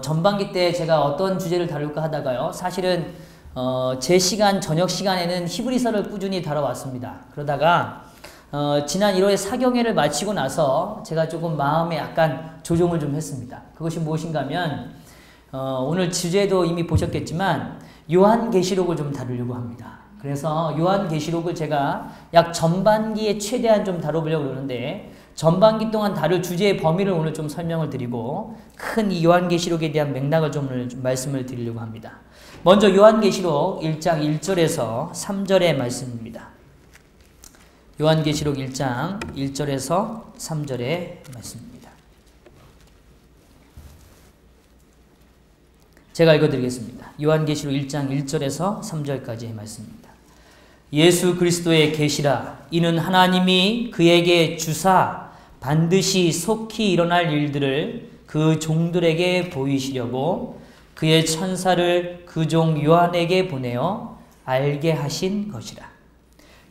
전반기 때 제가 어떤 주제를 다룰까 하다가요. 사실은 제 시간, 저녁 시간에는 히브리서를 꾸준히 다뤄왔습니다. 그러다가 지난 1월 사경회를 마치고 나서 제가 조금 마음에 약간 조정을 좀 했습니다. 그것이 무엇인가 하면 오늘 주제도 이미 보셨겠지만 요한계시록을 좀 다루려고 합니다. 그래서 요한계시록을 제가 약 전반기에 최대한 좀 다뤄보려고 그러는데 전반기 동안 다룰 주제의 범위를 오늘 좀 설명을 드리고 큰 이 요한계시록에 대한 맥락을 좀 오늘 좀 말씀을 드리려고 합니다. 먼저 요한계시록 1장 1절에서 3절의 말씀입니다. 요한계시록 1장 1절에서 3절의 말씀입니다. 제가 읽어드리겠습니다. 요한계시록 1장 1절에서 3절까지의 말씀입니다. 예수 그리스도의 계시라. 이는 하나님이 그에게 주사 반드시 속히 일어날 일들을 그 종들에게 보이시려고 그의 천사를 그 종 요한에게 보내어 알게 하신 것이라.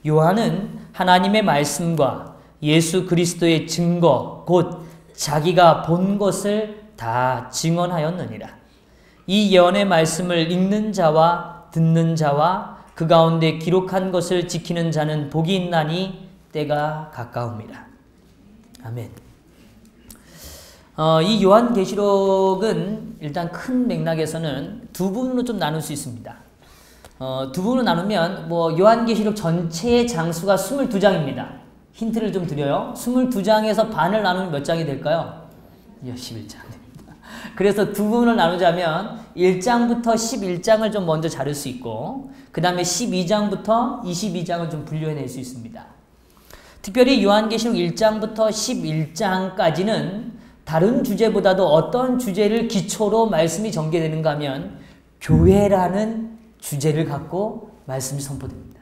요한은 하나님의 말씀과 예수 그리스도의 증거 곧 자기가 본 것을 다 증언하였느니라. 이 예언의 말씀을 읽는 자와 듣는 자와 그 가운데 기록한 것을 지키는 자는 복이 있나니 때가 가까움이라. 아멘. 이 요한계시록은 일단 큰 맥락에서는 두 부분으로 좀 나눌 수 있습니다. 두 부분으로 나누면 요한계시록 전체의 장수가 22장입니다. 힌트를 좀 드려요. 22장에서 반을 나누면 몇 장이 될까요? 11장. 그래서 두 부분을 나누자면 1장부터 11장을 좀 먼저 자를 수 있고 그 다음에 12장부터 22장을 좀 분류해낼 수 있습니다. 특별히 요한계시록 1장부터 11장까지는 다른 주제보다도 어떤 주제를 기초로 말씀이 전개되는가 하면 교회라는 주제를 갖고 말씀이 선포됩니다.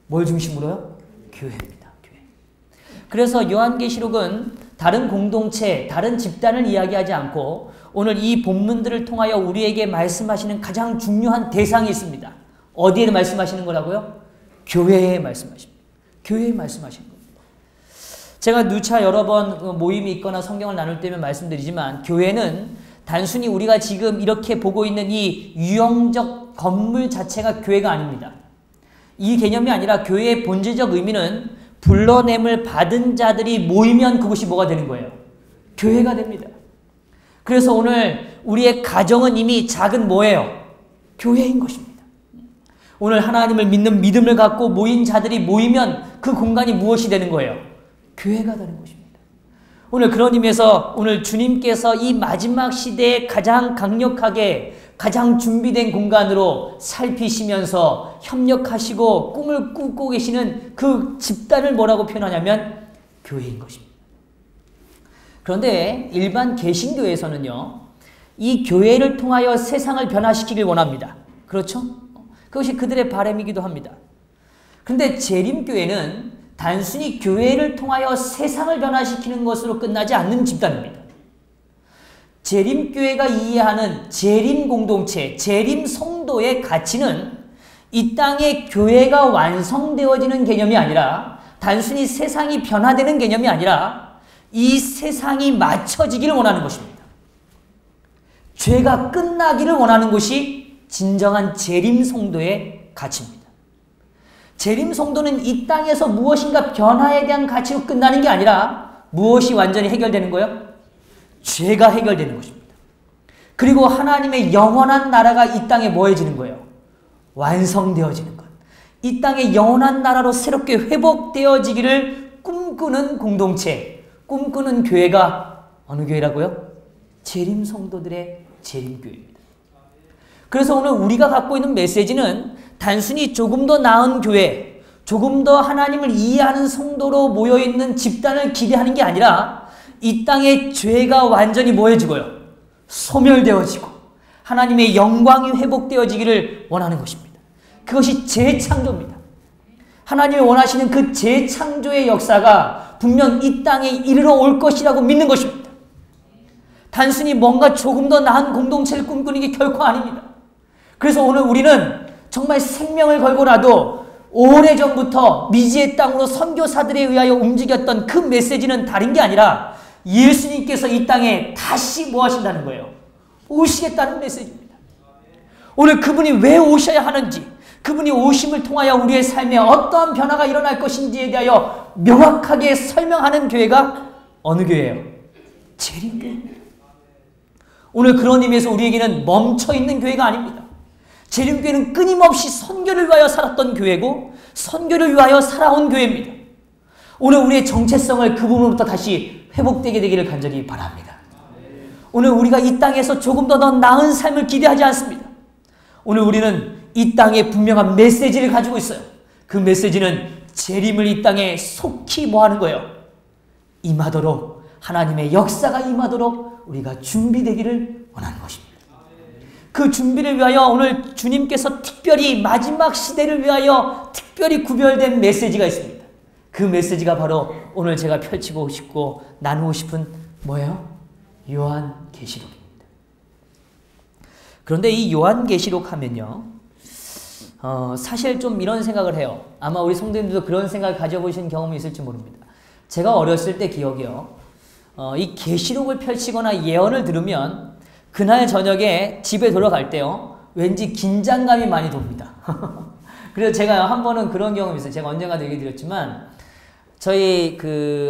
뭘 중심으로요? 교회입니다. 교회. 그래서 요한계시록은 다른 공동체, 다른 집단을 이야기하지 않고 오늘 이 본문들을 통하여 우리에게 말씀하시는 가장 중요한 대상이 있습니다. 어디에 말씀하시는 거라고요? 교회에 말씀하십니다. 교회에 말씀하시는 겁니다. 제가 누차 여러 번 모임이 있거나 성경을 나눌 때면 말씀드리지만 교회는 단순히 우리가 지금 이렇게 보고 있는 이 유형적 건물 자체가 교회가 아닙니다. 이 개념이 아니라 교회의 본질적 의미는 불러냄을 받은 자들이 모이면 그것이 뭐가 되는 거예요? 교회가 됩니다. 그래서 오늘 우리의 가정은 이미 작은 뭐예요? 교회인 것입니다. 오늘 하나님을 믿는 믿음을 갖고 모인 자들이 모이면 그 공간이 무엇이 되는 거예요? 교회가 되는 것입니다. 오늘 그런 의미에서 오늘 주님께서 이 마지막 시대에 가장 강력하게 가장 준비된 공간으로 살피시면서 협력하시고 꿈을 꾸고 계시는 그 집단을 뭐라고 표현하냐면 교회인 것입니다. 그런데 일반 개신교에서는요, 이 교회를 통하여 세상을 변화시키길 원합니다. 그렇죠? 그것이 그들의 바람이기도 합니다. 그런데 재림교회는 단순히 교회를 통하여 세상을 변화시키는 것으로 끝나지 않는 집단입니다. 재림교회가 이해하는 재림공동체, 재림성도의 가치는 이 땅에 교회가 완성되어지는 개념이 아니라 단순히 세상이 변화되는 개념이 아니라 이 세상이 맞춰지기를 원하는 것입니다. 죄가 끝나기를 원하는 것이 진정한 재림성도의 가치입니다. 재림성도는 이 땅에서 무엇인가 변화에 대한 가치로 끝나는 게 아니라 무엇이 완전히 해결되는 거예요? 죄가 해결되는 것입니다. 그리고 하나님의 영원한 나라가 이 땅에 뭐해지는 거예요? 완성되어지는 것. 이 땅의 영원한 나라로 새롭게 회복되어지기를 꿈꾸는 공동체, 꿈꾸는 교회가 어느 교회라고요? 재림성도들의 재림교회입니다. 그래서 오늘 우리가 갖고 있는 메시지는 단순히 조금 더 나은 교회, 조금 더 하나님을 이해하는 성도로 모여있는 집단을 기대하는 게 아니라 이 땅의 죄가 완전히 뭐해지고요? 소멸되어지고 하나님의 영광이 회복되어지기를 원하는 것입니다. 그것이 재창조입니다. 하나님이 원하시는 그 재창조의 역사가 분명 이 땅에 이르러 올 것이라고 믿는 것입니다. 단순히 뭔가 조금 더 나은 공동체를 꿈꾸는 게 결코 아닙니다. 그래서 오늘 우리는 정말 생명을 걸고라도 오래전부터 미지의 땅으로 선교사들에 의하여 움직였던 그 메시지는 다른 게 아니라 예수님께서 이 땅에 다시 뭐 하신다는 거예요? 오시겠다는 메시지입니다. 오늘 그분이 왜 오셔야 하는지, 그분이 오심을 통하여 우리의 삶에 어떠한 변화가 일어날 것인지에 대하여 명확하게 설명하는 교회가 어느 교회예요? 재림교회입니다. 오늘 그런 의미에서 우리에게는 멈춰있는 교회가 아닙니다. 재림교회는 끊임없이 선교를 위하여 살았던 교회고 선교를 위하여 살아온 교회입니다. 오늘 우리의 정체성을 그 부분부터 다시 회복되게 되기를 간절히 바랍니다. 오늘 우리가 이 땅에서 조금 더 나은 삶을 기대하지 않습니다. 오늘 우리는 이 땅에 분명한 메시지를 가지고 있어요. 그 메시지는 재림을 이 땅에 속히 뭐하는 거예요? 임하도록, 하나님의 역사가 임하도록 우리가 준비되기를 원하는 것입니다. 그 준비를 위하여 오늘 주님께서 특별히 마지막 시대를 위하여 특별히 구별된 메시지가 있습니다. 그 메시지가 바로 오늘 제가 펼치고 싶고 나누고 싶은 뭐예요? 요한계시록입니다. 그런데 이 요한계시록 하면요, 사실 좀 이런 생각을 해요. 아마 우리 성도님들도 그런 생각을 가져보신 경험이 있을지 모릅니다. 제가 어렸을 때 기억이요, 이 계시록을 펼치거나 예언을 들으면 그날 저녁에 집에 돌아갈 때요, 왠지 긴장감이 많이 돕니다. 그래서 제가 한 번은 그런 경험이 있어요. 제가 언젠가도 얘기 드렸지만, 저희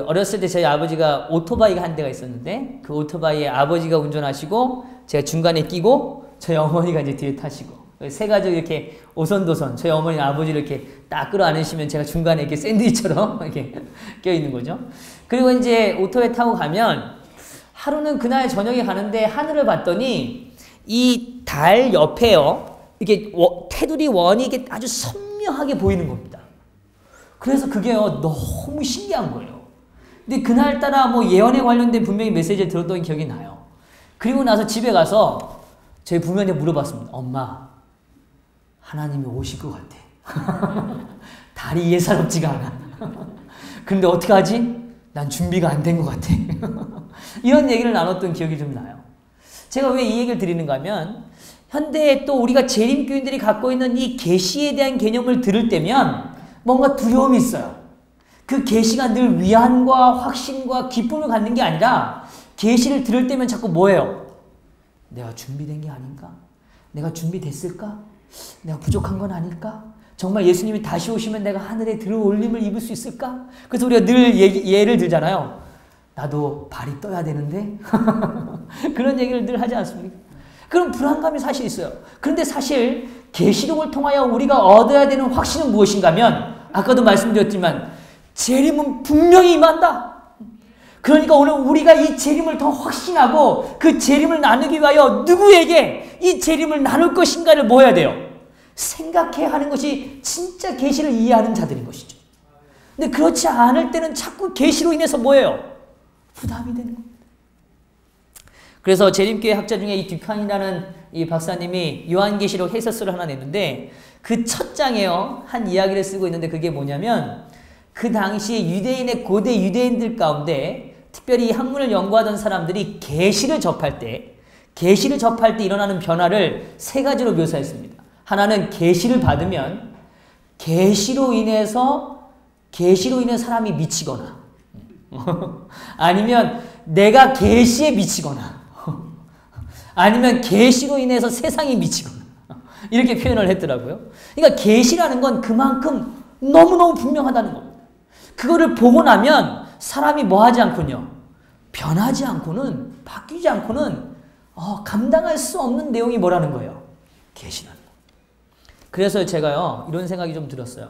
어렸을 때 저희 아버지가 오토바이가 한 대가 있었는데, 그 오토바이에 아버지가 운전하시고 제가 중간에 끼고 저희 어머니가 이제 뒤에 타시고, 세 가족 이렇게 오선도선, 저희 어머니 아버지를 이렇게 딱 끌어안으시면 제가 중간에 이렇게 샌드위처럼 이렇게 껴있는 거죠. 그리고 이제 오토바이 타고 가면 하루는 그날 저녁에 가는데 하늘을 봤더니 이 달 옆에요, 이게 테두리 원이 이게 아주 선명하게 보이는 겁니다. 그래서 그게요, 너무 신기한 거예요. 근데 그날따라 뭐 예언에 관련된 분명히 메시지를 들었던 기억이 나요. 그리고 나서 집에 가서 저희 부모님한테 물어봤습니다. 엄마, 하나님이 오실 것 같아. 달이 예사롭지가 않아. 그런데 어떡하지? 난 준비가 안 된 것 같아. 이런 얘기를 나눴던 기억이 좀 나요. 제가 왜 이 얘기를 드리는가 하면, 현대에 또 우리가 재림교인들이 갖고 있는 이 계시에 대한 개념을 들을 때면 뭔가 두려움이 있어요. 그 계시가 늘 위안과 확신과 기쁨을 갖는 게 아니라 계시를 들을 때면 자꾸 뭐예요? 내가 준비된 게 아닌가? 내가 준비됐을까? 내가 부족한 건 아닐까? 정말 예수님이 다시 오시면 내가 하늘에 들어올림을 입을 수 있을까? 그래서 우리가 늘 예를 들잖아요. 나도 발이 떠야 되는데? 그런 얘기를 늘 하지 않습니까? 그런 불안감이 사실 있어요. 그런데 사실 계시록을 통하여 우리가 얻어야 되는 확신은 무엇인가 하면, 아까도 말씀드렸지만 재림은 분명히 임한다. 그러니까 오늘 우리가 이 재림을 더 확신하고 그 재림을 나누기 위하여 누구에게 이 재림을 나눌 것인가를 뭐 해야 돼요? 생각해야 하는 것이 진짜 계시를 이해하는 자들인 것이죠. 근데 그렇지 않을 때는 자꾸 계시로 인해서 뭐예요? 부담이 되는 겁니다. 그래서 재림교회 학자 중에 이 듀칸이라는 이 박사님이 요한계시록 해설서를 하나 냈는데, 그 첫 장에요, 한 이야기를 쓰고 있는데 그게 뭐냐면, 그 당시에 유대인의 고대 유대인들 가운데 특별히 이 학문을 연구하던 사람들이 계시를 접할 때 일어나는 변화를 세 가지로 묘사했습니다. 하나는 계시를 받으면 계시로 인해서 사람이 미치거나 아니면 내가 계시에 미치거나 아니면 계시로 인해서 세상이 미치거나 이렇게 표현을 했더라고요. 그러니까 계시라는 건 그만큼 너무너무 분명하다는 겁니다. 그거를 보고 나면 사람이 뭐 하지 않군요. 변하지 않고는, 바뀌지 않고는 감당할 수 없는 내용이 뭐라는 거예요. 계시라는 거. 그래서 제가요, 이런 생각이 좀 들었어요.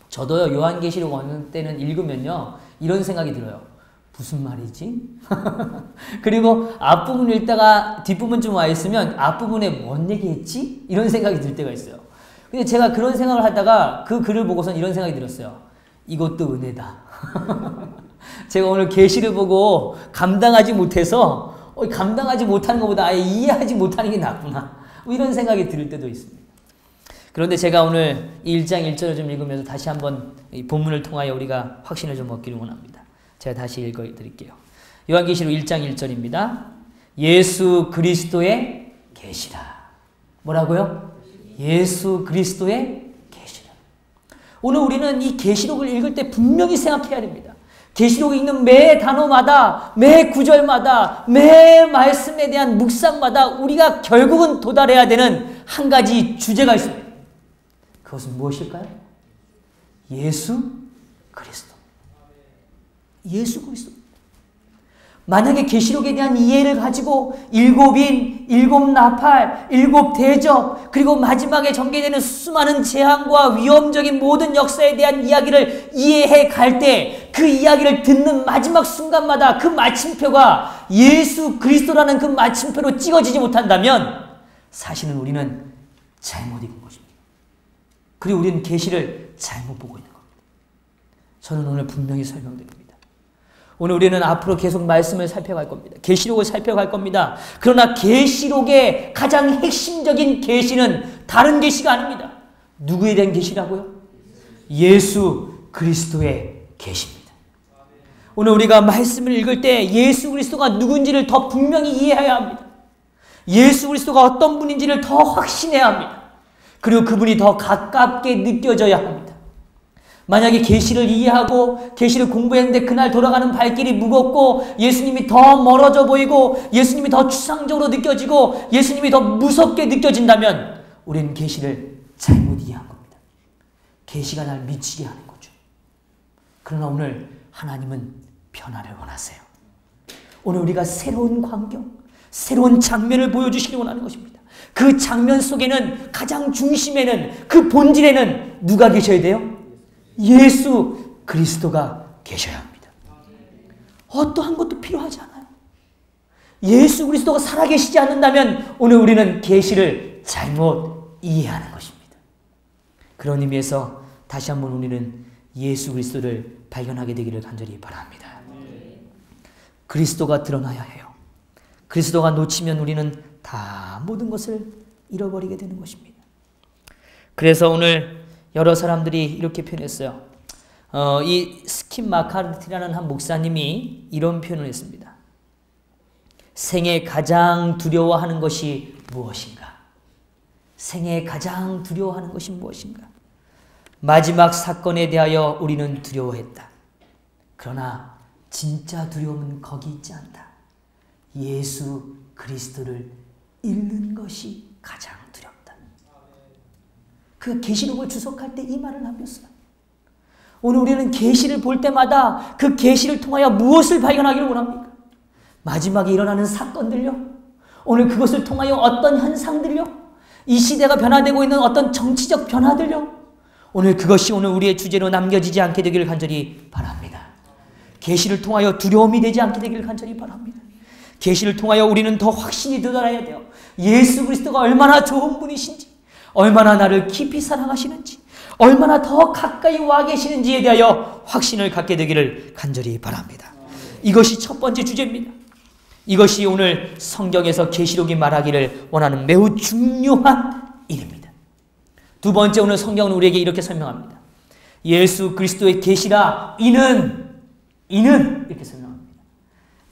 저도요, 요한계시록 어느 때는 읽으면요, 이런 생각이 들어요. 무슨 말이지? 그리고 앞부분 읽다가 뒷부분 좀 와 있으면 앞부분에 뭔 얘기했지? 이런 생각이 들 때가 있어요. 근데 제가 그런 생각을 하다가 그 글을 보고선 이런 생각이 들었어요. 이것도 은혜다. 제가 오늘 계시를 보고 감당하지 못해서 감당하지 못하는 것보다 아예 이해하지 못하는 게 낫구나. 뭐 이런 생각이 들 때도 있습니다. 그런데 제가 오늘 1장 1절을 좀 읽으면서 다시 한번 이 본문을 통하여 우리가 확신을 좀 얻기를 원합니다. 제가 다시 읽어드릴게요. 요한계시록 1장 1절입니다. 예수 그리스도의 계시라. 뭐라고요? 예수 그리스도의 계시라. 오늘 우리는 이 계시록을 읽을 때 분명히 생각해야 됩니다. 계시록에 있는 매 단어마다, 매 구절마다, 매 말씀에 대한 묵상마다 우리가 결국은 도달해야 되는 한 가지 주제가 있습니다. 그것은 무엇일까요? 예수 그리스도. 예수 그리스도. 만약에 계시록에 대한 이해를 가지고 일곱인, 일곱 나팔, 일곱 대접, 그리고 마지막에 전개되는 수많은 재앙과 위험적인 모든 역사에 대한 이야기를 이해해 갈 때 그 이야기를 듣는 마지막 순간마다 그 마침표가 예수 그리스도라는 그 마침표로 찍어지지 못한다면 사실은 우리는 잘못 읽은 것입니다. 그리고 우리는 계시를 잘못 보고 있는 겁니다. 저는 오늘 분명히 설명드립니다. 오늘 우리는 앞으로 계속 말씀을 살펴갈 겁니다. 계시록을 살펴갈 겁니다. 그러나 계시록의 가장 핵심적인 계시는 다른 계시가 아닙니다. 누구에 대한 계시라고요? 예수 그리스도의 계시입니다. 오늘 우리가 말씀을 읽을 때 예수 그리스도가 누군지를 더 분명히 이해해야 합니다. 예수 그리스도가 어떤 분인지를 더 확신해야 합니다. 그리고 그분이 더 가깝게 느껴져야 합니다. 만약에 계시를 이해하고 계시를 공부했는데 그날 돌아가는 발길이 무겁고 예수님이 더 멀어져 보이고 예수님이 더 추상적으로 느껴지고 예수님이 더 무섭게 느껴진다면 우리는 계시를 잘못 이해한 겁니다. 계시가 날 미치게 하는 거죠. 그러나 오늘 하나님은 변화를 원하세요. 오늘 우리가 새로운 광경, 새로운 장면을 보여주시기 원하는 것입니다. 그 장면 속에는 가장 중심에는 그 본질에는 누가 계셔야 돼요? 예수 그리스도가 계셔야 합니다. 어떠한 것도 필요하지 않아요. 예수 그리스도가 살아계시지 않는다면 오늘 우리는 계시를 잘못 이해하는 것입니다. 그런 의미에서 다시 한번 우리는 예수 그리스도를 발견하게 되기를 간절히 바랍니다. 그리스도가 드러나야 해요. 그리스도가 놓치면 우리는 다 모든 것을 잃어버리게 되는 것입니다. 그래서 오늘 여러 사람들이 이렇게 표현했어요. 이 스킨 마카르티라는 한 목사님이 이런 표현을 했습니다. 생에 가장 두려워하는 것이 무엇인가? 생에 가장 두려워하는 것이 무엇인가? 마지막 사건에 대하여 우리는 두려워했다. 그러나 진짜 두려움은 거기 있지 않다. 예수 그리스도를 잃는 것이 가장 두렵다. 그 계시록을 주석할 때 이 말을 남겼어요. 오늘 우리는 계시를 볼 때마다 그 계시를 통하여 무엇을 발견하기를 원합니까? 마지막에 일어나는 사건들요. 오늘 그것을 통하여 어떤 현상들요. 이 시대가 변화되고 있는 어떤 정치적 변화들요. 오늘 그것이 오늘 우리의 주제로 남겨지지 않게 되기를 간절히 바랍니다. 계시를 통하여 두려움이 되지 않게 되기를 간절히 바랍니다. 계시를 통하여 우리는 더 확신이 되돌아야 돼요. 예수 그리스도가 얼마나 좋은 분이신지, 얼마나 나를 깊이 사랑하시는지, 얼마나 더 가까이 와 계시는지에 대하여 확신을 갖게 되기를 간절히 바랍니다. 이것이 첫 번째 주제입니다. 이것이 오늘 성경에서 계시록이 말하기를 원하는 매우 중요한 일입니다. 두 번째, 오늘 성경은 우리에게 이렇게 설명합니다. 예수 그리스도의 계시라 이는 이렇게 설명합니다.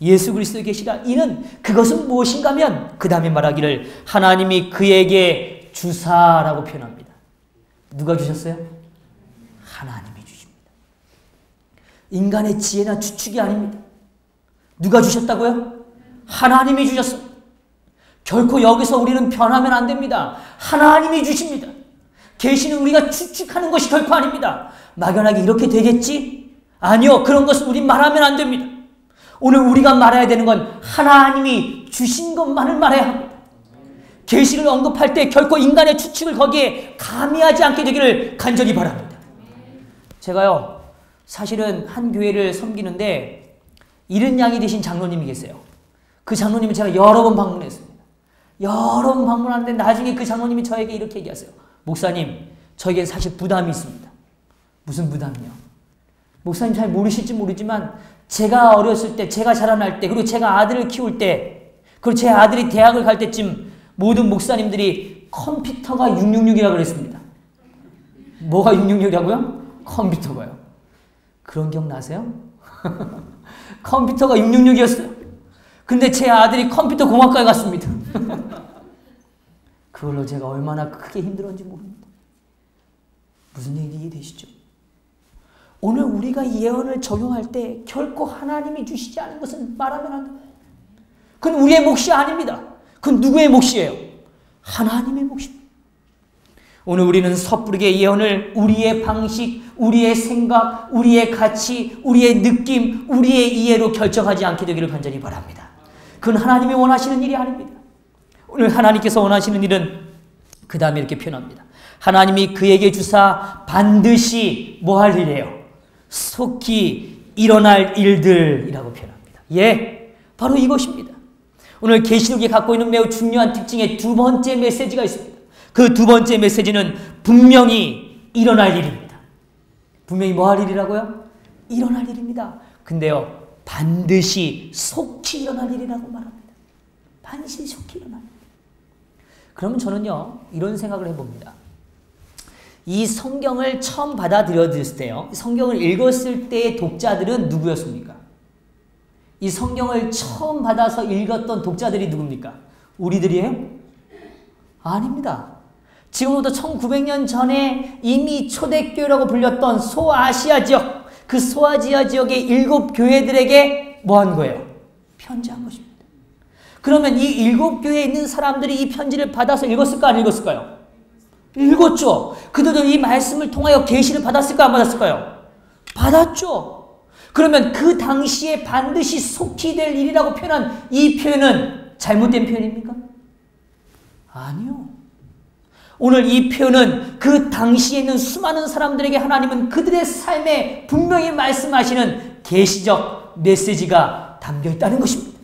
예수 그리스도의 계시라 이는 그것은 무엇인가 하면 그 다음에 말하기를 하나님이 그에게 주사라고 표현합니다. 누가 주셨어요? 하나님이 주십니다. 인간의 지혜나 추측이 아닙니다. 누가 주셨다고요? 하나님이 주셨습니다. 결코 여기서 우리는 변하면 안 됩니다. 하나님이 주십니다. 계시는 우리가 추측하는 것이 결코 아닙니다. 막연하게 이렇게 되겠지? 아니요. 그런 것은 우리 말하면 안 됩니다. 오늘 우리가 말해야 되는 건 하나님이 주신 것만을 말해야 합니다. 계시를 언급할 때 결코 인간의 추측을 거기에 가미하지 않게 되기를 간절히 바랍니다. 제가요, 사실은 한 교회를 섬기는데 이른 양이 되신 장로님이 계세요. 그 장로님을 제가 여러 번 방문했습니다. 여러 번 방문하는데 나중에 그 장로님이 저에게 이렇게 얘기하세요. 목사님, 저에게 사실 부담이 있습니다. 무슨 부담이요? 목사님 잘 모르실지 모르지만 제가 어렸을 때, 제가 자라날 때, 그리고 제가 아들을 키울 때, 그리고 제 아들이 대학을 갈 때쯤 모든 목사님들이 컴퓨터가 666이라고 그랬습니다. 뭐가 666이라고요? 컴퓨터가요. 그런 기억 나세요? 컴퓨터가 666이었어요. 근데 제 아들이 컴퓨터 공학과에 갔습니다. 그걸로 제가 얼마나 크게 힘들었는지 모릅니다. 무슨 얘기 이해되시죠? 오늘 우리가 이 예언을 적용할 때 결코 하나님이 주시지 않은 것은 말하면 안 돼요. 그건 우리의 몫이 아닙니다. 그건 누구의 몫이에요? 하나님의 몫입니다. 오늘 우리는 섣부르게 예언을 우리의 방식, 우리의 생각, 우리의 가치, 우리의 느낌, 우리의 이해로 결정하지 않게 되기를 간절히 바랍니다. 그건 하나님이 원하시는 일이 아닙니다. 오늘 하나님께서 원하시는 일은 그 다음에 이렇게 표현합니다. 하나님이 그에게 주사 반드시 뭐 할 일이에요? 속히 일어날 일들이라고 표현합니다. 예, 바로 이것입니다. 오늘 계시록이 갖고 있는 매우 중요한 특징의 두 번째 메시지가 있습니다. 그 두 번째 메시지는 분명히 일어날 일입니다. 분명히 뭐 할 일이라고요? 일어날 일입니다. 근데요, 반드시 속히 일어날 일이라고 말합니다. 반드시 속히 일어날 일. 그러면 저는요, 이런 생각을 해봅니다. 이 성경을 처음 받아들였을 때요, 성경을 읽었을 때의 독자들은 누구였습니까? 이 성경을 처음 받아서 읽었던 독자들이 누굽니까? 우리들이에요? 아닙니다. 지금부터 1900년 전에 이미 초대교회라고 불렸던 소아시아 지역, 그 소아시아 지역의 7 교회들에게 뭐 한 거예요? 편지한 것입니다. 그러면 이 7 교회에 있는 사람들이 이 편지를 받아서 읽었을까, 안 읽었을까요? 읽었죠. 그들도 이 말씀을 통하여 계시를 받았을까, 안 받았을까요? 받았죠. 그러면 그 당시에 반드시 속히 될 일이라고 표현한 이 표현은 잘못된 표현입니까? 아니요. 오늘 이 표현은 그 당시에 있는 수많은 사람들에게 하나님은 그들의 삶에 분명히 말씀하시는 계시적 메시지가 담겨 있다는 것입니다.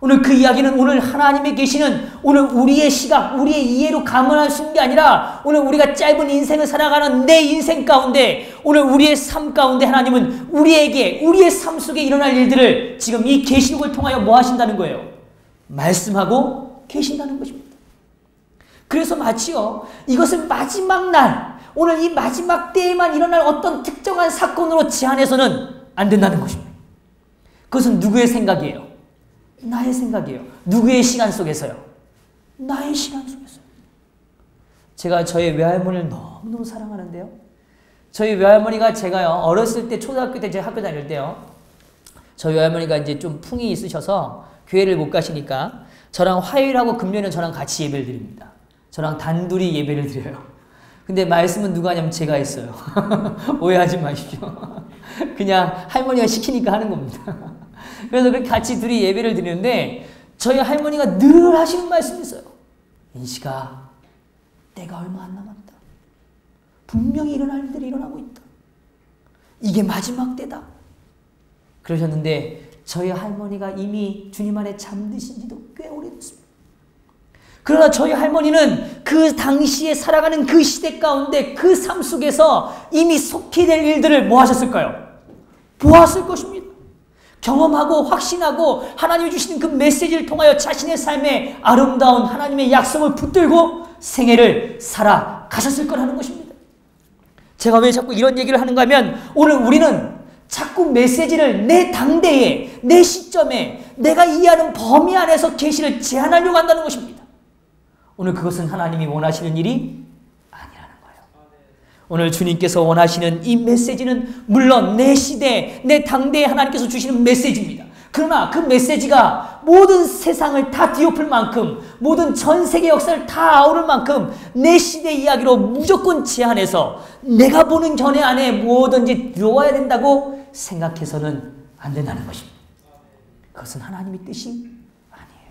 오늘 그 이야기는 오늘 하나님의 계시는 오늘 우리의 시각, 우리의 이해로 감안할 수 있는 게 아니라 오늘 우리가 짧은 인생을 살아가는 내 인생 가운데 오늘 우리의 삶 가운데 하나님은 우리에게 우리의 삶 속에 일어날 일들을 지금 이 계시록을 통하여 뭐 하신다는 거예요? 말씀하고 계신다는 것입니다. 그래서 마치요, 이것을 마지막 날, 오늘 이 마지막 때에만 일어날 어떤 특정한 사건으로 제한해서는 안 된다는 것입니다. 그것은 누구의 생각이에요? 나의 생각이에요. 누구의 시간 속에서요? 나의 시간 속에서요. 제가 저희 외할머니를 너무너무 사랑하는데요. 저희 외할머니가 제가요, 어렸을 때, 초등학교 때, 제가 학교 다닐 때요, 저희 외할머니가 이제 좀 풍이 있으셔서 교회를 못 가시니까 저랑 화요일하고 금요일은 저랑 같이 예배를 드립니다. 저랑 단둘이 예배를 드려요. 근데 말씀은 누가 하냐면 제가 했어요. 오해하지 마십시오. 그냥 할머니가 시키니까 하는 겁니다. 그래서 그렇게 같이 둘이 예배를 드리는데 저희 할머니가 늘 하시는 말씀이 있어요. 인식아, 때가 얼마 안 남았다. 분명히 일어날 일들이 일어나고 있다. 이게 마지막 때다. 그러셨는데 저희 할머니가 이미 주님 안에 잠드신 지도 꽤 오래됐습니다. 그러나 저희 할머니는 그 당시에 살아가는 그 시대 가운데 그 삶 속에서 이미 속히 될 일들을 뭐 하셨을까요? 보았을 것입니다. 경험하고 확신하고 하나님이 주시는 그 메시지를 통하여 자신의 삶에 아름다운 하나님의 약속을 붙들고 생애를 살아가셨을 거라는 것입니다. 제가 왜 자꾸 이런 얘기를 하는가 하면 오늘 우리는 자꾸 메시지를 내 당대에, 내 시점에, 내가 이해하는 범위 안에서 계시를 제한하려고 한다는 것입니다. 오늘 그것은 하나님이 원하시는 일이 아니라는 거예요. 오늘 주님께서 원하시는 이 메시지는 물론 내 시대, 내 당대에 하나님께서 주시는 메시지입니다. 그러나 그 메시지가 모든 세상을 다 뒤엎을 만큼, 모든 전 세계 역사를 다 아우를 만큼 내 시대 이야기로 무조건 제한해서 내가 보는 견해 안에 뭐든지 들어와야 된다고 생각해서는 안 된다는 것입니다. 그것은 하나님의 뜻이 아니에요.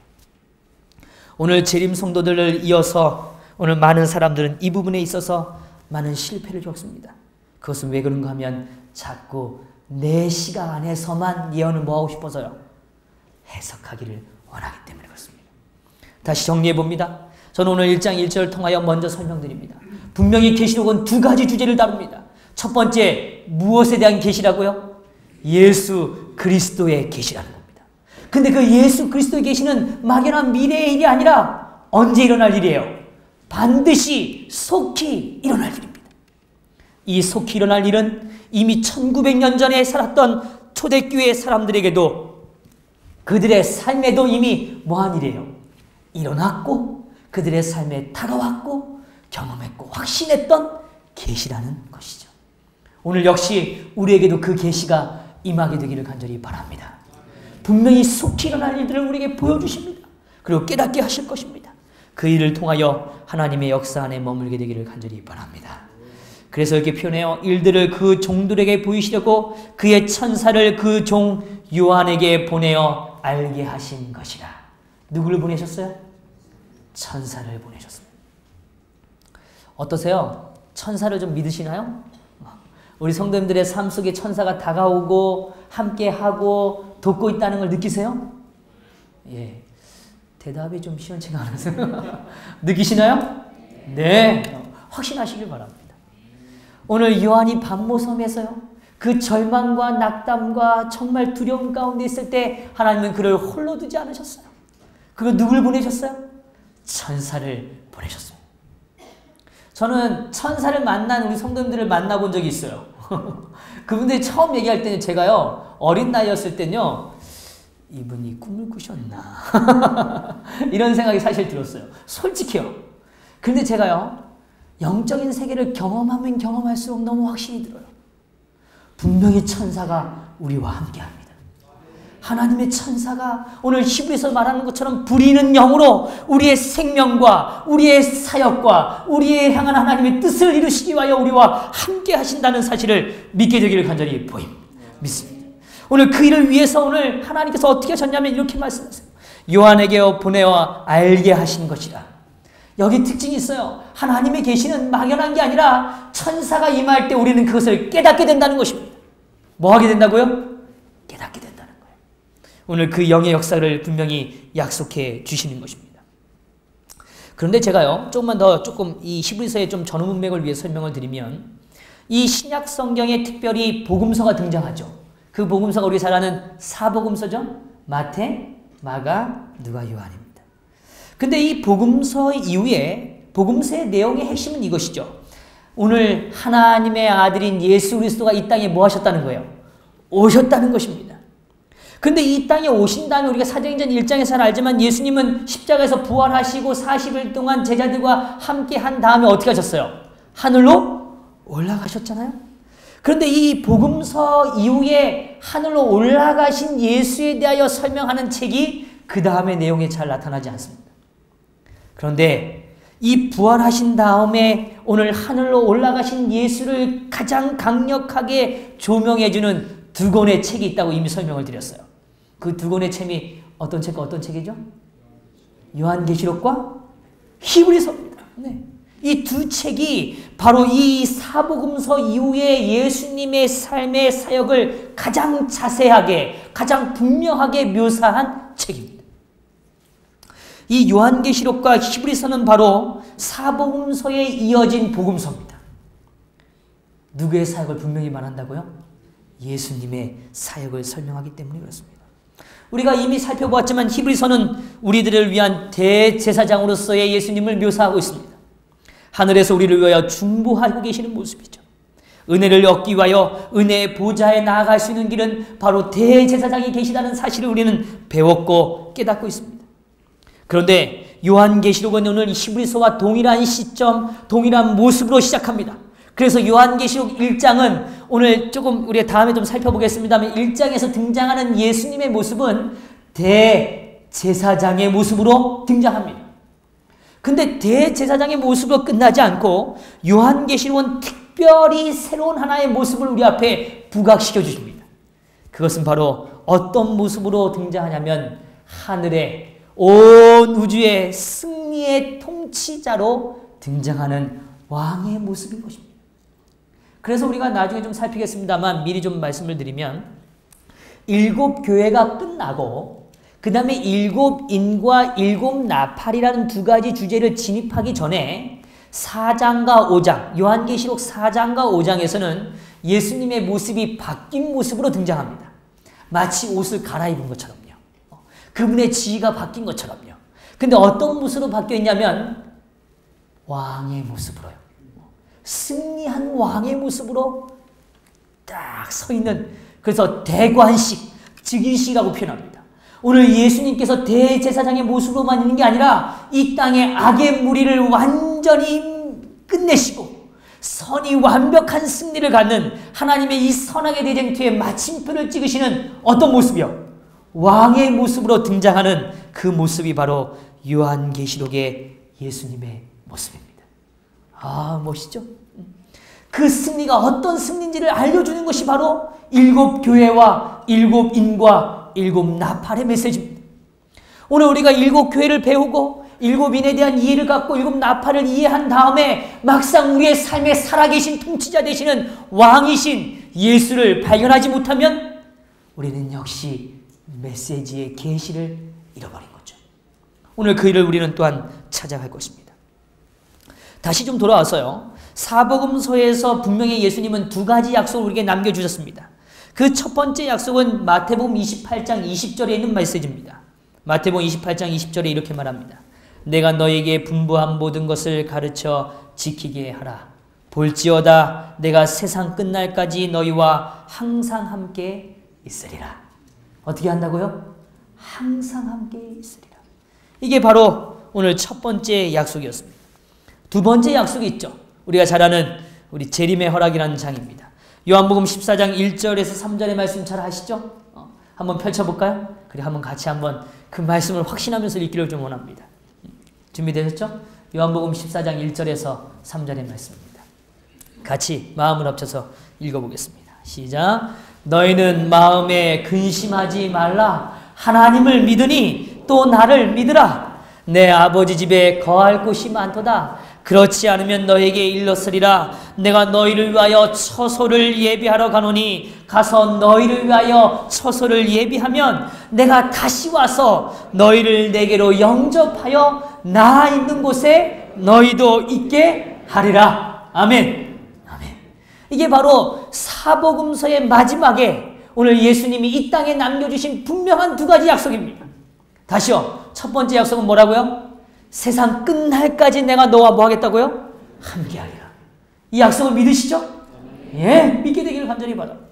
오늘 재림 성도들을 이어서 오늘 많은 사람들은 이 부분에 있어서 많은 실패를 겪습니다. 그것은 왜 그런가 하면 자꾸 내 시각 안에서만 예언을 뭐하고 싶어서요? 해석하기를 원하기 때문에 그렇습니다. 다시 정리해 봅니다. 저는 오늘 1장 1절을 통하여 먼저 설명드립니다. 분명히 계시록은 두 가지 주제를 다룹니다. 첫 번째, 무엇에 대한 계시라고요? 예수 그리스도의 계시라는 겁니다. 근데 그 예수 그리스도의 계시는 막연한 미래의 일이 아니라 언제 일어날 일이에요? 반드시 속히 일어날 일입니다. 이 속히 일어날 일은 이미 1900년 전에 살았던 초대교회 사람들에게도 그들의 삶에도 이미 뭐한 일이에요? 일어났고 그들의 삶에 다가왔고 경험했고 확신했던 계시라는 것이죠. 오늘 역시 우리에게도 그 계시가 임하게 되기를 간절히 바랍니다. 분명히 속히 일어날 일들을 우리에게 보여주십니다. 그리고 깨닫게 하실 것입니다. 그 일을 통하여 하나님의 역사 안에 머물게 되기를 간절히 바랍니다. 그래서 이렇게 표현해요. 일들을 그 종들에게 보이시려고 그의 천사를 그 종 요한에게 보내어 알게 하신 것이라. 누구를 보내셨어요? 천사를 보내셨습니다. 어떠세요? 천사를 좀 믿으시나요? 우리 성도님들의 삶 속에 천사가 다가오고 함께하고 돕고 있다는 걸 느끼세요? 예. 대답이 좀 시원치가 않아서요. 느끼시나요? 네. 확신하시길 바랍니다. 오늘 요한이 밤모섬에서요. 그 절망과 낙담과 정말 두려움 가운데 있을 때 하나님은 그를 홀로 두지 않으셨어요. 그리고 누굴 보내셨어요? 천사를 보내셨어요. 저는 천사를 만난 우리 성도님들을 만나본 적이 있어요. 그분들이 처음 얘기할 때는 제가요. 어린 나이였을 때는요. 이분이 꿈을 꾸셨나. 이런 생각이 사실 들었어요. 솔직히요. 근데 제가요. 영적인 세계를 경험하면 경험할수록 너무 확신이 들어요. 분명히 천사가 우리와 함께합니다. 하나님의 천사가 오늘 히브리서 말하는 것처럼 부리는 영으로 우리의 생명과 우리의 사역과 우리의 향한 하나님의 뜻을 이루시기 위하여 우리와 함께 하신다는 사실을 믿게 되기를 간절히 믿습니다. 오늘 그 일을 위해서 오늘 하나님께서 어떻게 하셨냐면 이렇게 말씀하세요. 요한에게 보내어 알게 하신 것이라. 여기 특징이 있어요. 하나님의 계시는 막연한 게 아니라 천사가 임할 때 우리는 그것을 깨닫게 된다는 것입니다. 뭐 하게 된다고요? 깨닫게 된다는 거예요. 오늘 그 영의 역사를 분명히 약속해 주시는 것입니다. 그런데 제가요, 조금 이 히브리서의 좀 전후 문맥을 위해 설명을 드리면 이 신약 성경에 특별히 복음서가 등장하죠. 그 복음서가 우리 잘 아는 사복음서죠. 마태, 마가, 누가, 요한입니다. 근데 이 복음서 이후에 복음서의 내용의 핵심은 이것이죠. 오늘 하나님의 아들인 예수 그리스도가 이 땅에 뭐 하셨다는 거예요? 오셨다는 것입니다. 근데 이 땅에 오신 다음에 우리가 사도행전 1장에서 잘 알지만 예수님은 십자가에서 부활하시고 40일 동안 제자들과 함께 한 다음에 어떻게 하셨어요? 하늘로 올라가셨잖아요. 그런데 이 복음서 이후에 하늘로 올라가신 예수에 대하여 설명하는 책이 그 다음의 내용에 잘 나타나지 않습니다. 그런데 이 부활하신 다음에 오늘 하늘로 올라가신 예수를 가장 강력하게 조명해주는 두 권의 책이 있다고 이미 설명을 드렸어요. 그 두 권의 책이 어떤 책과 어떤 책이죠? 요한계시록과 히브리서입니다. 네. 이 두 책이 바로 이 사복음서 이후에 예수님의 삶의 사역을 가장 자세하게, 가장 분명하게 묘사한 책입니다. 이 요한계시록과 히브리서는 바로 사복음서에 이어진 복음서입니다. 누구의 사역을 분명히 말한다고요? 예수님의 사역을 설명하기 때문에 그렇습니다. 우리가 이미 살펴보았지만 히브리서는 우리들을 위한 대제사장으로서의 예수님을 묘사하고 있습니다. 하늘에서 우리를 위하여 중보하고 계시는 모습이죠. 은혜를 얻기 위하여 은혜의 보좌에 나아갈 수 있는 길은 바로 대제사장이 계시다는 사실을 우리는 배웠고 깨닫고 있습니다. 그런데 요한계시록은 오늘 히브리서와 동일한 시점, 동일한 모습으로 시작합니다. 그래서 요한계시록 1장은 오늘 조금 우리가 다음에 좀 살펴보겠습니다만 1장에서 등장하는 예수님의 모습은 대제사장의 모습으로 등장합니다. 근데 대제사장의 모습으로 끝나지 않고 요한계시록은 특별히 새로운 하나의 모습을 우리 앞에 부각시켜 주십니다. 그것은 바로 어떤 모습으로 등장하냐면 하늘의 온 우주의 승리의 통치자로 등장하는 왕의 모습인 것입니다. 그래서 우리가 나중에 좀 살피겠습니다만 미리 좀 말씀을 드리면 7 교회가 끝나고 그 다음에 7 인과 7 나팔이라는 두 가지 주제를 진입하기 전에 4장과 5장, 요한계시록 4장과 5장에서는 예수님의 모습이 바뀐 모습으로 등장합니다. 마치 옷을 갈아입은 것처럼요. 그분의 지위가 바뀐 것처럼요. 근데 어떤 모습으로 바뀌어 있냐면 왕의 모습으로요. 승리한 왕의 모습으로 딱 서 있는, 그래서 대관식, 즉위식이라고 표현합니다. 오늘 예수님께서 대제사장의 모습으로만 있는 게 아니라 이 땅의 악의 무리를 완전히 끝내시고 선이 완벽한 승리를 갖는 하나님의 이 선악의 대쟁투에 마침표를 찍으시는 어떤 모습이요? 왕의 모습으로 등장하는 그 모습이 바로 요한계시록의 예수님의 모습입니다. 아, 멋있죠? 그 승리가 어떤 승리인지를 알려주는 것이 바로 7 교회와 7 인과 7 나팔의 메시지입니다. 오늘 우리가 7 교회를 배우고 7 인에 대한 이해를 갖고 7 나팔을 이해한 다음에 막상 우리의 삶에 살아계신 통치자 되시는 왕이신 예수를 발견하지 못하면 우리는 역시 메시지의 계시를 잃어버린 거죠. 오늘 그 일을 우리는 또한 찾아갈 것입니다. 다시 좀 돌아와서요. 사복음서에서 분명히 예수님은 2가지 약속을 우리에게 남겨주셨습니다. 그 첫 번째 약속은 마태복음 28장 20절에 있는 메시지입니다. 마태복음 28장 20절에 이렇게 말합니다. 내가 너에게 분부한 모든 것을 가르쳐 지키게 하라. 볼지어다 내가 세상 끝날까지 너희와 항상 함께 있으리라. 어떻게 한다고요? 항상 함께 있으리라. 이게 바로 오늘 첫 번째 약속이었습니다. 두 번째 약속이 있죠. 우리가 잘 아는 우리 재림의 허락이라는 장입니다. 요한복음 14장 1절에서 3절의 말씀 잘 아시죠? 한번 펼쳐볼까요? 그리고 한번 같이 한번 그 말씀을 확신하면서 읽기를 좀 원합니다. 준비되셨죠? 요한복음 14장 1절에서 3절의 말씀입니다. 같이 마음을 합쳐서 읽어보겠습니다. 시작. 너희는 마음에 근심하지 말라. 하나님을 믿으니 또 나를 믿으라. 내 아버지 집에 거할 곳이 많도다. 그렇지 않으면 너에게 일렀으리라. 내가 너희를 위하여 처소를 예비하러 가노니 가서 너희를 위하여 처소를 예비하면 내가 다시 와서 너희를 내게로 영접하여 나 있는 곳에 너희도 있게 하리라. 아멘. 아멘. 이게 바로 사복음서의 마지막에 오늘 예수님이 이 땅에 남겨주신 분명한 2가지 약속입니다. 다시요. 첫 번째 약속은 뭐라고요? 세상 끝날까지 내가 너와 뭐 하겠다고요? 함께하리라. 이 약속을 믿으시죠? 예, 믿게 되기를 간절히 바랍니다.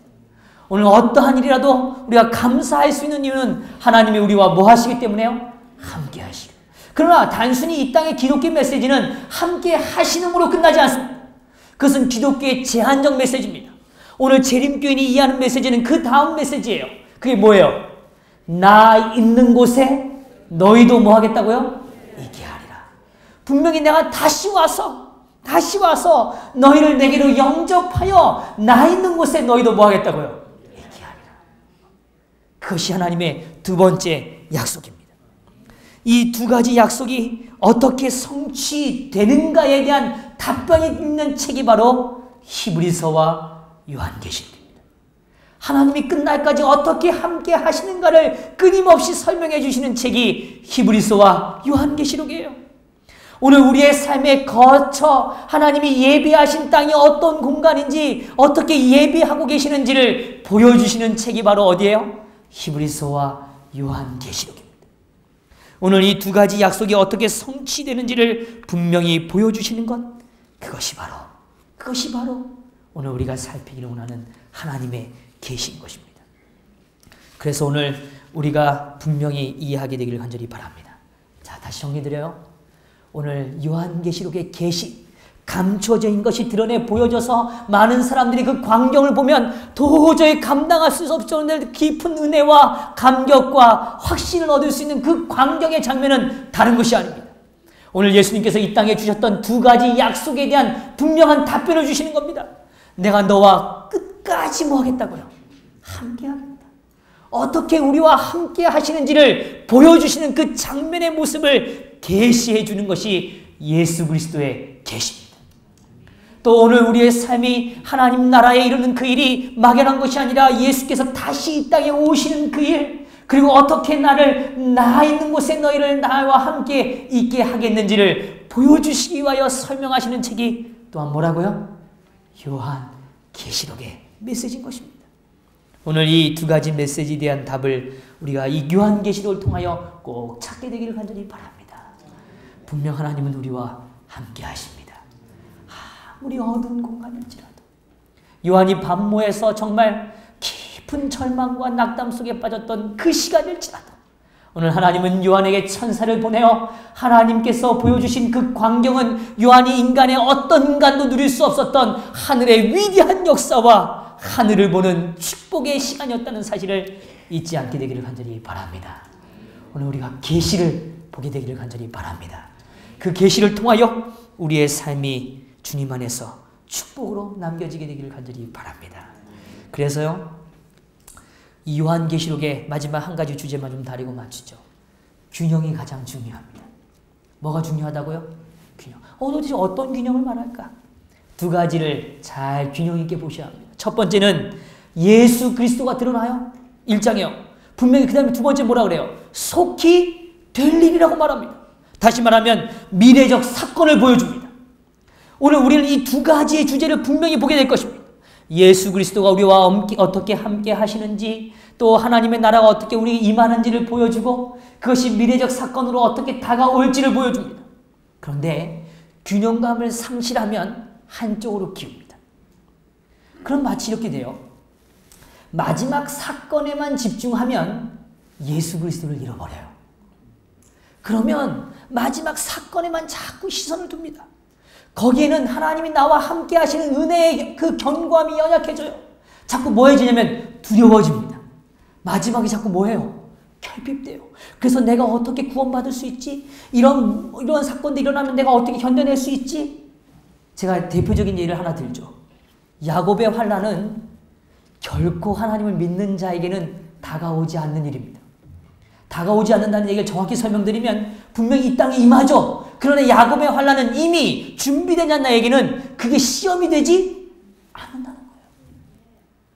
오늘 어떠한 일이라도 우리가 감사할 수 있는 이유는 하나님이 우리와 뭐 하시기 때문에요? 함께 하시고. 그러나 단순히 이 땅의 기독교 메시지는 함께 하시는으로 끝나지 않습니다. 그것은 기독교의 제한적 메시지입니다. 오늘 재림교인이 이해하는 메시지는 그 다음 메시지예요. 그게 뭐예요? 나 있는 곳에 너희도 뭐 하겠다고요? 있게 하리라. 분명히 내가 다시 와서 너희를 내게로 영접하여 나 있는 곳에 너희도 뭐 하겠다고요? 있게 하리라. 그것이 하나님의 2번째 약속입니다. 이 2가지 약속이 어떻게 성취되는가에 대한 답변이 있는 책이 바로 히브리서와 요한계시록입니다. 하나님이 끝날까지 어떻게 함께 하시는가를 끊임없이 설명해 주시는 책이 히브리서와 요한계시록이에요. 오늘 우리의 삶에 거쳐 하나님이 예비하신 땅이 어떤 공간인지 어떻게 예비하고 계시는지를 보여주시는 책이 바로 어디예요? 히브리서와 요한계시록입니다. 오늘 이 2가지 약속이 어떻게 성취되는지를 분명히 보여주시는 것, 그것이 바로 오늘 우리가 살피기를 원하는 하나님의 계신 것입니다. 그래서 오늘 우리가 분명히 이해하게 되기를 간절히 바랍니다. 자, 다시 정리드려요. 오늘 요한계시록의 계시, 감춰져 있는 것이 드러내 보여져서 많은 사람들이 그 광경을 보면 도저히 감당할 수 없을 정도의 깊은 은혜와 감격과 확신을 얻을 수 있는 그 광경의 장면은 다른 것이 아닙니다. 오늘 예수님께서 이 땅에 주셨던 2가지 약속에 대한 분명한 답변을 주시는 겁니다. 내가 너와 끝까지 뭐 하겠다고요? 함께 합니다. 어떻게 우리와 함께 하시는지를 보여주시는 그 장면의 모습을 계시해 주는 것이 예수 그리스도의 계시입니다. 또 오늘 우리의 삶이 하나님 나라에 이르는 그 일이 막연한 것이 아니라 예수께서 다시 이 땅에 오시는 그 일, 그리고 어떻게 나를 나 있는 곳에 너희를 나와 함께 있게 하겠는지를 보여주시기 위하여 설명하시는 책이 또한 뭐라고요? 요한계시록의 메시지인 것입니다. 오늘 이 2가지 메시지에 대한 답을 우리가 이 요한계시록을 통하여 꼭 찾게 되기를 간절히 바랍니다. 분명 하나님은 우리와 함께 하십니다. 아무리 어두운 공간일지라도, 요한이 밤모에서 정말 깊은 절망과 낙담 속에 빠졌던 그 시간일지라도, 오늘 하나님은 요한에게 천사를 보내어 하나님께서 보여주신 그 광경은 요한이 인간의 어떤 인간도 누릴 수 없었던 하늘의 위대한 역사와 하늘을 보는 축복의 시간이었다는 사실을 잊지 않게 되기를 간절히 바랍니다. 오늘 우리가 계시를 보게 되기를 간절히 바랍니다. 그 계시를 통하여 우리의 삶이 주님 안에서 축복으로 남겨지게 되기를 간절히 바랍니다. 그래서요, 이 요한계시록의 마지막 한 가지 주제만 좀 다리고 마치죠. 균형이 가장 중요합니다. 뭐가 중요하다고요? 균형. 도대체 어떤 균형을 말할까? 두 가지를 잘 균형 있게 보셔야 합니다. 첫 번째는 예수 그리스도가 드러나요. 1장이요. 분명히 그 다음에 두 번째 뭐라 그래요? 속히 될 일이라고 말합니다. 다시 말하면 미래적 사건을 보여줍니다. 오늘 우리는 이 두 가지의 주제를 분명히 보게 될 것입니다. 예수 그리스도가 우리와 어떻게 함께 하시는지, 또 하나님의 나라가 어떻게 우리에게 임하는지를 보여주고, 그것이 미래적 사건으로 어떻게 다가올지를 보여줍니다. 그런데 균형감을 상실하면 한쪽으로 기웁니다. 그럼 마치 이렇게 돼요. 마지막 사건에만 집중하면 예수 그리스도를 잃어버려요. 그러면 마지막 사건에만 자꾸 시선을 둡니다. 거기에는 하나님이 나와 함께 하시는 은혜의 그 견고함이 연약해져요. 자꾸 뭐해지냐면 두려워집니다. 마지막이 자꾸 뭐해요? 결핍돼요. 그래서 내가 어떻게 구원받을 수 있지? 이런 사건도 일어나면 내가 어떻게 견뎌낼 수 있지? 제가 대표적인 예를 하나 들죠. 야곱의 환난은 결코 하나님을 믿는 자에게는 다가오지 않는 일입니다. 다가오지 않는다는 얘기를 정확히 설명드리면 분명히 이 땅에 임하죠. 그러나 야곱의 환난은 이미 준비된 자에게는 그게 시험이 되지 않는다는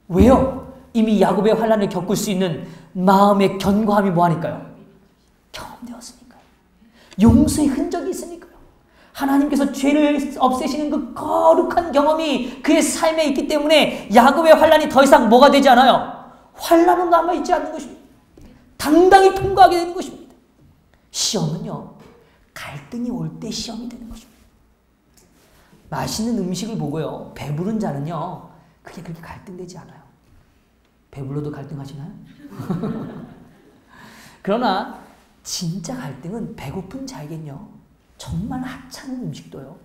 거예요. 왜요? 이미 야곱의 환난을 겪을 수 있는 마음의 견고함이 뭐하니까요? 경험되었으니까요. 용서의 흔적이 있으니까요. 하나님께서 죄를 없애시는 그 거룩한 경험이 그의 삶에 있기 때문에 야곱의 환난이 더 이상 뭐가 되지 않아요? 환난은 남아있지 않는 것입니다. 당당히 통과하게 되는 것입니다. 시험은요, 갈등이 올 때 시험이 되는 것입니다. 맛있는 음식을 보고요, 배부른 자는요, 그게 그렇게 갈등되지 않아요. 배불러도 갈등하시나요? 그러나 진짜 갈등은 배고픈 자에겐요, 정말 하찮은 음식도요,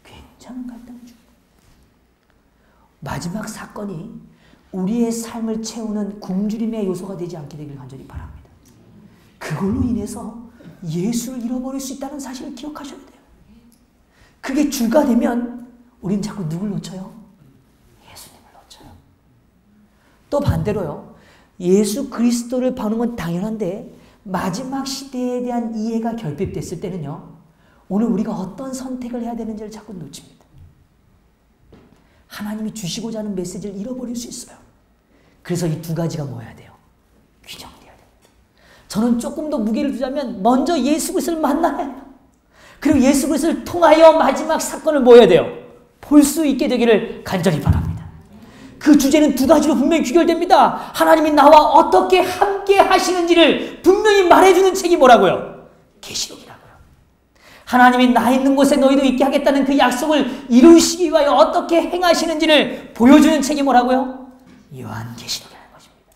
괜찮은 갈등을 줍니다. 마지막 사건이 우리의 삶을 채우는 굶주림의 요소가 되지 않게 되길 간절히 바랍니다. 그걸로 인해서 예수를 잃어버릴 수 있다는 사실을 기억하셔야 돼요. 그게 주가 되면 우린 자꾸 누굴 놓쳐요? 예수님을 놓쳐요. 또 반대로요, 예수 그리스도를 보는 건 당연한데 마지막 시대에 대한 이해가 결핍됐을 때는요, 오늘 우리가 어떤 선택을 해야 되는지를 자꾸 놓칩니다. 하나님이 주시고자 하는 메시지를 잃어버릴 수 있어요. 그래서 이 두 가지가 뭐여야 돼요? 균형돼야 됩니다. 저는 조금 더 무게를 두자면 먼저 예수 그리스도를 만나야 해요. 그리고 예수 그리스도를 통하여 마지막 사건을 뭐 해야 돼요? 볼 수 있게 되기를 간절히 바랍니다. 그 주제는 두 가지로 분명히 귀결됩니다. 하나님이 나와 어떻게 함께 하시는지를 분명히 말해주는 책이 뭐라고요? 계시록이라고요. 하나님이 나 있는 곳에 너희도 있게 하겠다는 그 약속을 이루시기 위하여 어떻게 행하시는지를 보여주는 책이 뭐라고요? 요한계시록이라는 것입니다.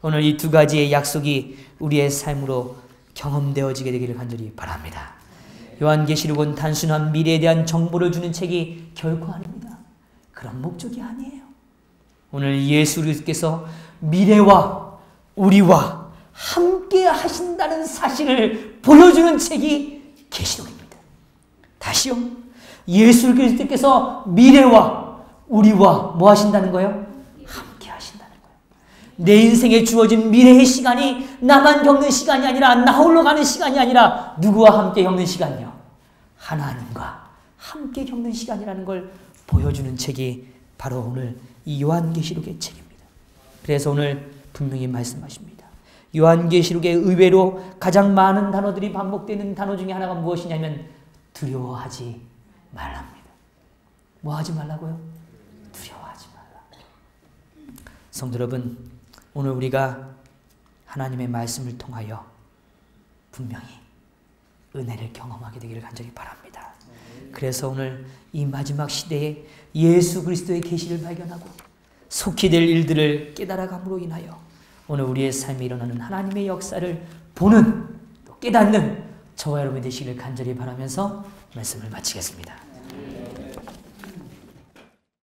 오늘 이 두 가지의 약속이 우리의 삶으로 경험되어지게 되기를 간절히 바랍니다. 요한계시록은 단순한 미래에 대한 정보를 주는 책이 결코 아닙니다. 그런 목적이 아니에요. 오늘 예수 그리스도께서 미래와 우리와 함께 하신다는 사실을 보여주는 책이 계시록입니다. 다시요. 예수 그리스도께서 미래와 우리와 뭐 하신다는 거예요? 함께 하신다는 거예요. 내 인생에 주어진 미래의 시간이 나만 겪는 시간이 아니라 나 홀로 가는 시간이 아니라 누구와 함께 겪는 시간이요? 하나님과 함께 겪는 시간이라는 걸 보여주는 책이 바로 오늘 이 요한계시록의 책입니다. 그래서 오늘 분명히 말씀하십니다. 요한계시록에 의외로 가장 많은 단어들이 반복되는 단어 중에 하나가 무엇이냐면 두려워하지 말랍니다. 뭐 하지 말라고요? 두려워하지 말라. 성도 여러분, 오늘 우리가 하나님의 말씀을 통하여 분명히 은혜를 경험하게 되기를 간절히 바랍니다. 그래서 오늘 이 마지막 시대에 예수 그리스도의 계시를 발견하고 속히 될 일들을 깨달아감으로 인하여 오늘 우리의 삶에 일어나는 하나님의 역사를 보는 또 깨닫는 저와 여러분이 되시기를 간절히 바라면서 말씀을 마치겠습니다.